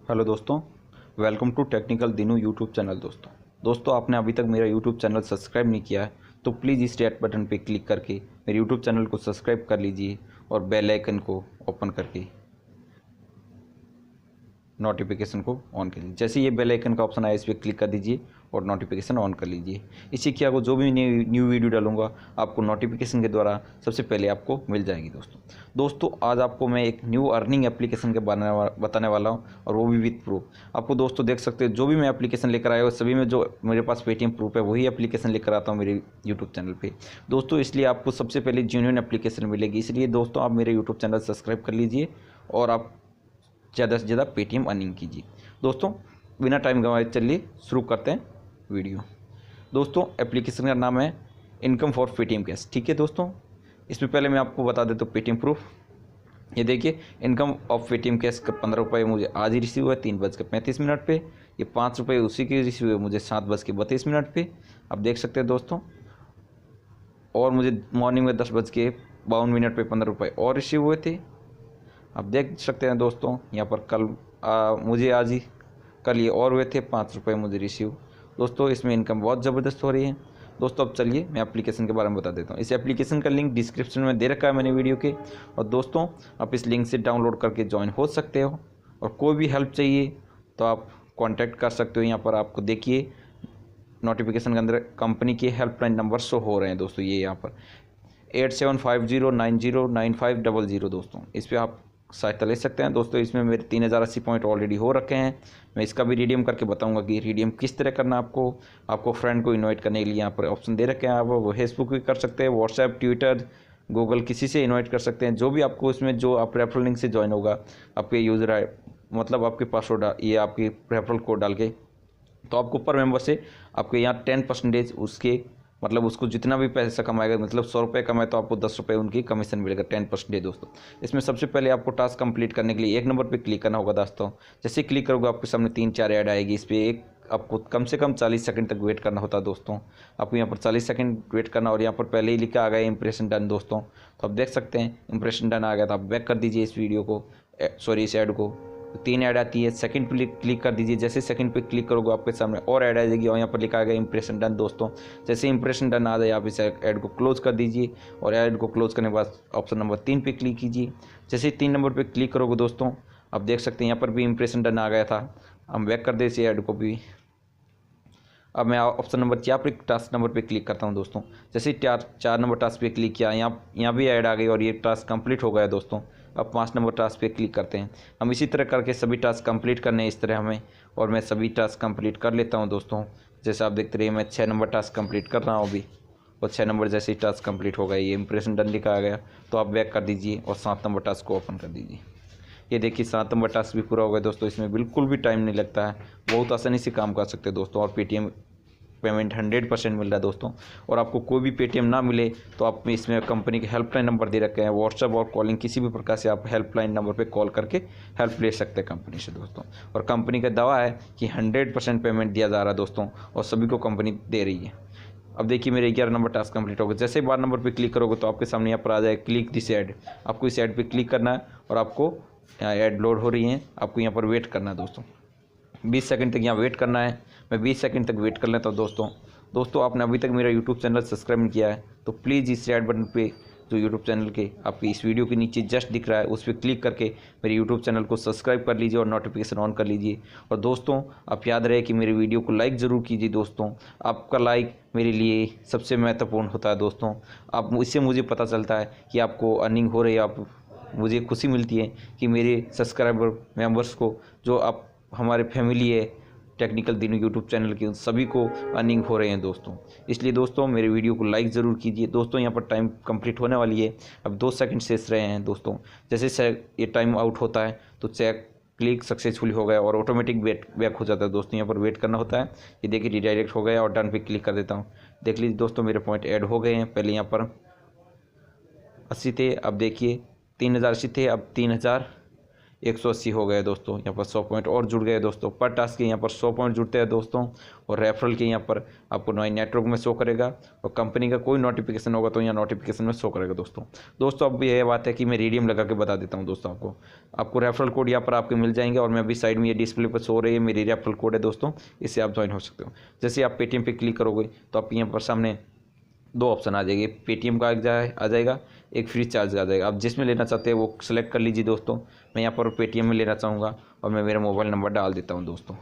Hello दोस्तों, welcome to technical Dinu YouTube channel. दोस्तों आपने अभी तक मेरा यूट्यूब चैनल सब्सक्राइब नहीं किया है तो प्लीज़ इस रेड बटन पे क्लिक करके मेरे यूट्यूब चैनल को सब्सक्राइब कर लीजिए और बेल आइकन को ओपन करके नोटिफिकेशन को ऑन कर लीजिए। जैसे ये बेल आइकन का ऑप्शन आया इस पर क्लिक कर दीजिए और नोटिफिकेशन ऑन कर लीजिए। इससे क्या हो, जो भी न्यू वीडियो डालूंगा आपको नोटिफिकेशन के द्वारा सबसे पहले आपको मिल जाएगी। दोस्तों आज आपको मैं एक न्यू अर्निंग एप्लीकेशन के बारे में बताने वाला हूँ और वो भी विद प्रूफ। आपको दोस्तों देख सकते हो जो भी मैं एप्लीकेशन लेकर आया हूँ सभी में जो मेरे पास पेटीएम प्रूफ है वही एप्लीकेशन लेकर आता हूँ मेरे यूट्यूब चैनल पर। दोस्तों इसलिए आपको सबसे पहले जेन्युइन एप्लीकेशन मिलेगी। इसलिए दोस्तों आप मेरे यूट्यूब चैनल सब्सक्राइब कर लीजिए और आप ज़्यादा से ज़्यादा पेटीएम अर्निंग कीजिए। दोस्तों बिना टाइम गंवाए चलिए शुरू करते हैं वीडियो। दोस्तों एप्लीकेशन का नाम है इनकम फॉर पेटीएम कैश। ठीक है दोस्तों, इसमें पहले मैं आपको बता देता हूँ पेटीएम प्रूफ। ये देखिए इनकम ऑफ पेटीएम कैश का 15 रुपये मुझे आज ही रिसीव हुआ है 3:35 पे। ये 5 रुपये उसी के रिसीव हुए मुझे 7:32 पे। आप देख सकते हैं दोस्तों। और मुझे मॉर्निंग में 10:52 पे 15 रुपये और रिसीव हुए थे। आप देख सकते हैं दोस्तों यहाँ पर मुझे आज ही कल ये और हुए थे 5 रुपये मुझे रिसीव। दोस्तों इसमें इनकम बहुत ज़बरदस्त हो रही है। दोस्तों अब चलिए मैं एप्लीकेशन के बारे में बता देता हूँ। इस एप्लीकेशन का लिंक डिस्क्रिप्शन में दे रखा है मैंने वीडियो के। और दोस्तों आप इस लिंक से डाउनलोड करके ज्वाइन हो सकते हो और कोई भी हेल्प चाहिए तो आप कॉन्टैक्ट कर सकते हो। यहाँ पर आपको देखिए नोटिफिकेशन के अंदर कंपनी के हेल्पलाइन नंबर शो हो रहे हैं दोस्तों। ये यहाँ पर 8750909500। दोस्तों इस पर आप सहायता ले सकते हैं। दोस्तों इसमें मेरे 3080 पॉइंट ऑलरेडी हो रखे हैं। मैं इसका भी रिडीम करके बताऊंगा कि रिडीम किस तरह करना आपको फ्रेंड को इनवाइट करने के लिए यहाँ पर ऑप्शन दे रखे हैं। आप वो फेसबुक भी कर सकते हैं, व्हाट्सएप, ट्विटर, गूगल किसी से इनवाइट कर सकते हैं। जो भी आपको इसमें जो आप रेफरल लिंक से ज्वाइन होगा आपके यूज़र मतलब आपके पासवर्ड ये आपके रेफरल कोड डाल के तो आपको पर मेंबर से आपके यहाँ 10% उसके मतलब उसको जितना भी पैसा कमाएगा, मतलब 100 रुपये कमाए तो आपको 10 रुपये उनकी कमीशन मिलेगा 10%। दोस्तों इसमें सबसे पहले आपको टास्क कंप्लीट करने के लिए एक नंबर पे क्लिक करना होगा। दोस्तों जैसे क्लिक करोगे आपके सामने 3-4 ऐड आएगी। इस पर एक आपको कम से कम 40 सेकंड तक वेट करना होता है। दोस्तों आपको यहाँ पर 40 सेकंड वेट करना और यहाँ पर पहले ही लिखा आ गया इंप्रेशन डन। दोस्तों तो आप देख सकते हैं इंप्रेशन डन आ गया। तो आप बैक कर दीजिए इस वीडियो को, इस ऐड को। 3 ऐड आती है, सेकंड पे क्लिक कर दीजिए। जैसे सेकंड पे क्लिक करोगे आपके सामने और ऐड आ जाएगी और यहाँ पर लिखा गया इंप्रेशन डन। दोस्तों जैसे इंप्रेशन डन आ जाए आप इस ऐड को क्लोज कर दीजिए और ऐड को क्लोज करने के बाद ऑप्शन नंबर 3 पे क्लिक कीजिए। जैसे 3 नंबर पे क्लिक करोगे दोस्तों आप देख सकते हैं यहाँ पर भी इंप्रेशन डन आ गया था। हम बैक कर दे इस ऐड को भी। अब मैं ऑप्शन नंबर 4 पे टास्क नंबर पे क्लिक करता हूं। दोस्तों जैसे 4 नंबर टास्क पे क्लिक किया यहाँ भी ऐड आ गई और ये टास्क कंप्लीट हो गया। दोस्तों अब 5 नंबर टास्क पे क्लिक करते हैं। हम इसी तरह करके सभी टास्क कंप्लीट करने हैं इस तरह हमें, और मैं सभी टास्क कंप्लीट कर लेता हूं। दोस्तों जैसे आप देखते रहिए मैं 6 नंबर टास्क कंप्लीट कर रहा हूँ अभी, और 6 नंबर जैसे ही टास्क कंप्लीट हो गया ये इंप्रेशन डन लिखा आ गया तो आप बैक कर दीजिए और 7 नंबर टास्क को ओपन कर दीजिए। ये देखिए 7 नंबर टास्क भी पूरा हो गया। दोस्तों इसमें बिल्कुल भी टाइम नहीं लगता है, बहुत आसानी से काम कर सकते हैं दोस्तों। और पेटीएम पेमेंट 100% मिल रहा है दोस्तों। और आपको कोई भी पेटीएम ना मिले तो आप इसमें कंपनी के हेल्पलाइन नंबर दे रखे हैं, व्हाट्सएप और कॉलिंग किसी भी प्रकार से आप हेल्पलाइन नंबर पे कॉल करके हेल्प ले सकते हैं कंपनी से दोस्तों। और कंपनी का दावा है कि 100% पेमेंट दिया जा रहा है दोस्तों, और सभी को कंपनी दे रही है। अब देखिए मेरे 11 नंबर टास्क कंप्लीट हो गया। जैसे 12 नंबर पर क्लिक करोगे तो आपके सामने यहाँ पर आ जाए क्लिक दिस ऐड। आपको इस ऐड पर क्लिक करना है और आपको यहाँ ऐड लोड हो रही है, आपको यहाँ पर वेट करना है दोस्तों। 20 सेकंड तक यहाँ वेट करना है। मैं 20 सेकंड तक वेट कर लेता हूँ दोस्तों आपने अभी तक मेरा यूट्यूब चैनल सब्सक्राइब नहीं किया है तो प्लीज़ इस रेड बटन पे जो यूट्यूब चैनल के आपकी इस वीडियो के नीचे जस्ट दिख रहा है उस पर क्लिक करके मेरे यूट्यूब चैनल को सब्सक्राइब कर लीजिए और नोटिफिकेशन ऑन कर लीजिए। और दोस्तों आप याद रहे कि मेरे वीडियो को लाइक ज़रूर कीजिए दोस्तों। आपका लाइक मेरे लिए सबसे महत्वपूर्ण होता है दोस्तों। आप इससे मुझे पता चलता है कि आपको अर्निंग हो रही है। आप मुझे खुशी मिलती है कि मेरे सब्सक्राइबर मेम्बर्स को जो आप हमारे फैमिली है टेक्निकल दिनू यूट्यूब चैनल के सभी को अर्निंग हो रहे हैं दोस्तों। इसलिए दोस्तों मेरे वीडियो को लाइक ज़रूर कीजिए। दोस्तों यहाँ पर टाइम कंप्लीट होने वाली है, अब 2 सेकंड शेष रहे हैं दोस्तों। जैसे ये टाइम आउट होता है तो चेक क्लिक सक्सेसफुल हो गया और ऑटोमेटिक बैक हो जाता है दोस्तों। यहाँ पर वेट करना होता है। ये देखिए रिडायरेक्ट हो गया और डन पे क्लिक कर देता हूँ। देख लीजिए दोस्तों मेरे पॉइंट ऐड हो गए हैं। पहले यहाँ पर 80 थे, अब देखिए 3080 थे, अब 3000 180 हो गए दोस्तों। यहाँ पर 100 पॉइंट और जुड़ गए दोस्तों। पर टास्क के यहाँ पर 100 पॉइंट जुड़ते हैं दोस्तों। और रेफरल के यहाँ पर आपको नई नेटवर्क में शो करेगा, और कंपनी का कोई नोटिफिकेशन होगा तो यहाँ नोटिफिकेशन में शो करेगा दोस्तों। अब ये बात है कि मैं रिडीम लगा के बता देता हूँ दोस्तों। आपको रेफरल कोड यहाँ पर आपके मिल जाएंगे, और मैं अभी साइड में ये डिस्प्ले पर शो रही है मेरी रेफरल कोड है दोस्तों, इससे आप ज्वाइन हो सकते हो। जैसे आप पेटीएम पे क्लिक करोगे तो आप यहाँ पर सामने दो ऑप्शन आ जाएंगे, पेटीएम का आ जाएगा, एक फ्री चार्ज आ जाएगा। आप जिसमें लेना चाहते हैं वो सेलेक्ट कर लीजिए दोस्तों। मैं यहाँ पर पेटीएम में लेना चाहूँगा, और मैं मेरा मोबाइल नंबर डाल देता हूँ दोस्तों।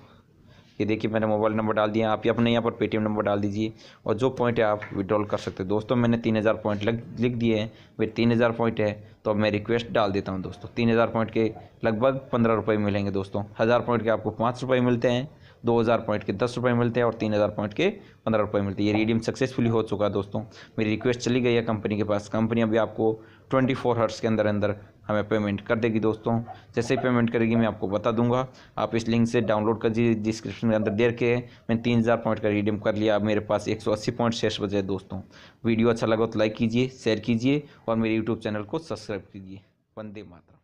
ये देखिए मैंने मोबाइल नंबर डाल दिया। आप अपने यहाँ पर पेटीएम नंबर डाल दीजिए, और जो पॉइंट है आप विड्रॉल कर सकते हैं दोस्तों। मैंने 3000 पॉइंट लिख दिए हैं, मेरे 3000 पॉइंट है, तो अब मैं रिक्वेस्ट डाल देता हूँ दोस्तों। 3000 पॉइंट के लगभग 15 रुपये मिलेंगे दोस्तों। 1000 पॉइंट के आपको 5 रुपये मिलते हैं, 2000 पॉइंट के 10 रुपये मिलते हैं, और 3000 पॉइंट के 15 रुपये मिलते हैं। ये रिडीम सक्सेसफुली हो चुका है दोस्तों। मेरी रिक्वेस्ट चली गई है कंपनी के पास। कंपनी अभी आपको 24 आवर्स के अंदर हमें पेमेंट कर देगी दोस्तों। जैसे ही पेमेंट करेगी मैं आपको बता दूंगा। आप इस लिंक से डाउनलोड कर दीजिए, डिस्क्रिप्शन में अंदर दे के मैंने 3000 पॉइंट का रिडीम कर लिया। अब मेरे पास 180 पॉइंट शेष बचे दोस्तों। वीडियो अच्छा लगा तो लाइक कीजिए, शेयर कीजिए, और मेरे यूट्यूब चैनल को सब्सक्राइब कीजिए। वंदे मातरम।